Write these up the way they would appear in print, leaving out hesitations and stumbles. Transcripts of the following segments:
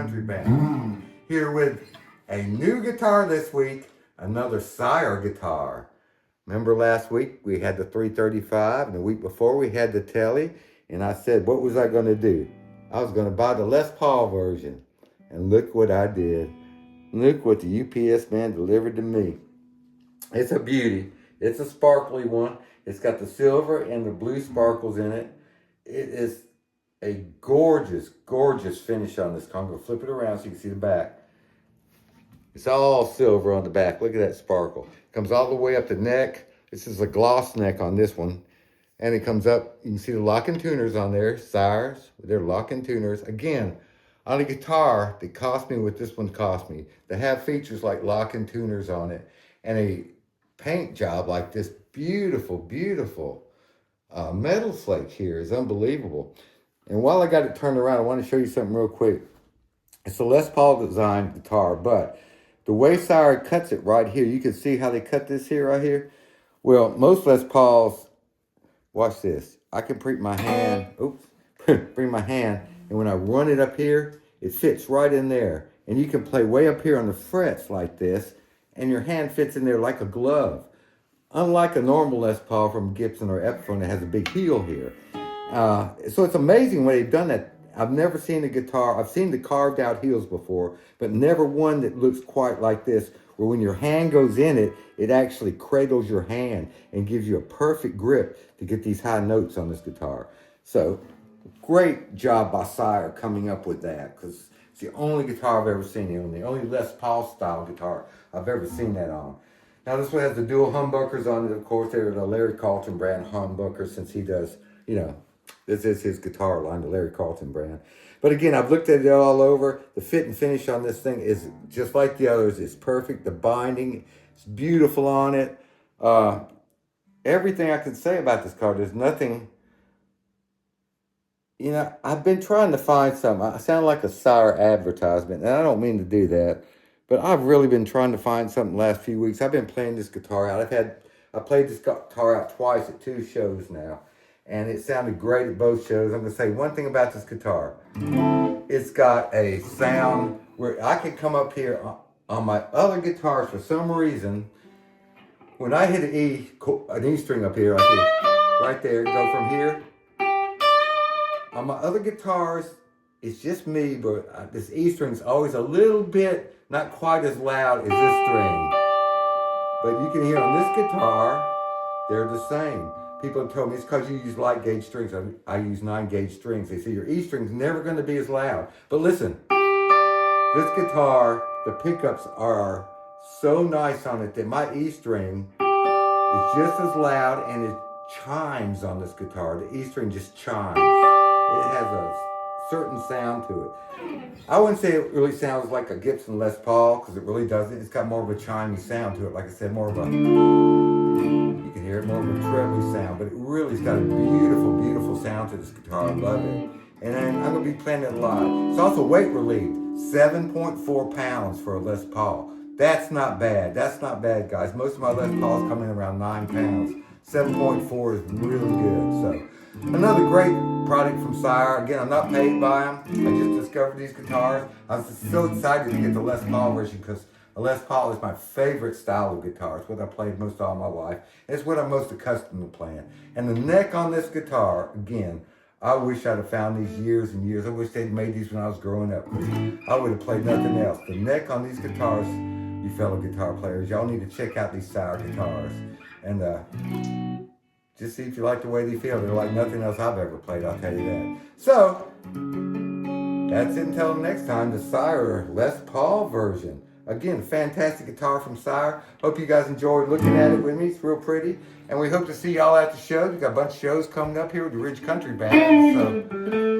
Country Band. Here with a new guitar this week, another Sire guitar. Remember last week we had the 335 and the week before we had the Telly, and I said, what was I going to do? I was going to buy the Les Paul version, and look what I did. Look what the UPS man delivered to me. It's a beauty. It's a sparkly one. It's got the silver and the blue sparkles in it. It is a gorgeous, gorgeous finish on this. I'm going to flip it around so you can see the back. It's all silver on the back. Look at that sparkle. It comes all the way up the neck. This is a gloss neck on this one. And it comes up, you can see the lock and tuners on there. Sires, they're lock and tuners. Again, on a guitar that cost me what this one cost me, to have features like lock and tuners on it, and a paint job like this beautiful, beautiful metal flake here is unbelievable. And while I got it turned around, I want to show you something real quick. It's a Les Paul designed guitar, but the way Sire cuts it right here, you can see how they cut this here right here. Well, most Les Pauls, watch this. I can bring my hand, bring my hand, and when I run it up here, it fits right in there. And you can play way up here on the frets like this, and your hand fits in there like a glove. Unlike a normal Les Paul from Gibson or Epiphone that has a big heel here. So it's amazing when they've done that. I've never seen a guitar, I've seen the carved out heels before, but never one that looks quite like this, where when your hand goes in it, it actually cradles your hand and gives you a perfect grip to get these high notes on this guitar. So, great job by Sire coming up with that, because it's the only guitar I've ever seen it on, the only Les Paul style guitar I've ever seen that on. Now this one has the dual humbuckers on it, of course. They're the Larry Carlton brand humbuckers, since he does, you know, this is his guitar line, the Larry Carlton brand. But again, I've looked at it all over. The fit and finish on this thing is just like the others. It's perfect. The binding is beautiful on it. Everything I can say about this car, there's nothing. You know, I've been trying to find something. I sound like a Sire advertisement, and I don't mean to do that. But I've really been trying to find something the last few weeks. I've been playing this guitar out. I played this guitar out twice at 2 shows now. And it sounded great at both shows. I'm going to say one thing about this guitar. It's got a sound where I can come up here on my other guitars for some reason. When I hit an E string up here, right there, go from here. On my other guitars, it's just me, but this E string is always a little bit, not quite as loud as this string. But you can hear on this guitar, they're the same. People have told me it's because you use light gauge strings. I use 9 gauge strings. They say your E string's never going to be as loud. But listen, this guitar, the pickups are so nice on it that my E string is just as loud, and it chimes on this guitar. The E string just chimes. It has a certain sound to it. I wouldn't say it really sounds like a Gibson Les Paul, because it really doesn't. It's got more of a chimey sound to it. Like I said, more of a, you can hear it, more of a trebly sound, but it really's got a beautiful, beautiful sound to this guitar. I love it. And then I'm going to be playing it live. It's also weight relieved. 7.4 pounds for a Les Paul. That's not bad. That's not bad, guys. Most of my Les Pauls come in around 9 pounds. 7.4 is really good. So, another great product from Sire. Again, I'm not paid by them. I just discovered these guitars. I was just so excited to get the Les Paul version, because a Les Paul is my favorite style of guitar. It's what I played most all my life. It's what I'm most accustomed to playing. And the neck on this guitar, again, I wish I'd have found these years and years. I wish they'd made these when I was growing up. I would have played nothing else. The neck on these guitars, you fellow guitar players, y'all need to check out these Sire guitars. And just see if you like the way they feel. They're like nothing else I've ever played, I'll tell you that. So, that's it until next time, the Sire Les Paul version. Again, fantastic guitar from Sire. Hope you guys enjoyed looking at it with me. It's real pretty. And we hope to see y'all at the shows. We've got a bunch of shows coming up here with the Ridge Country Band. So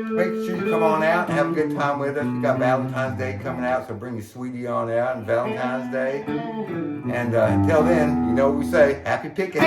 make sure you come on out and have a good time with us. We got Valentine's Day coming out, so bring your sweetie on out on Valentine's Day. And until then, you know what we say, happy picking.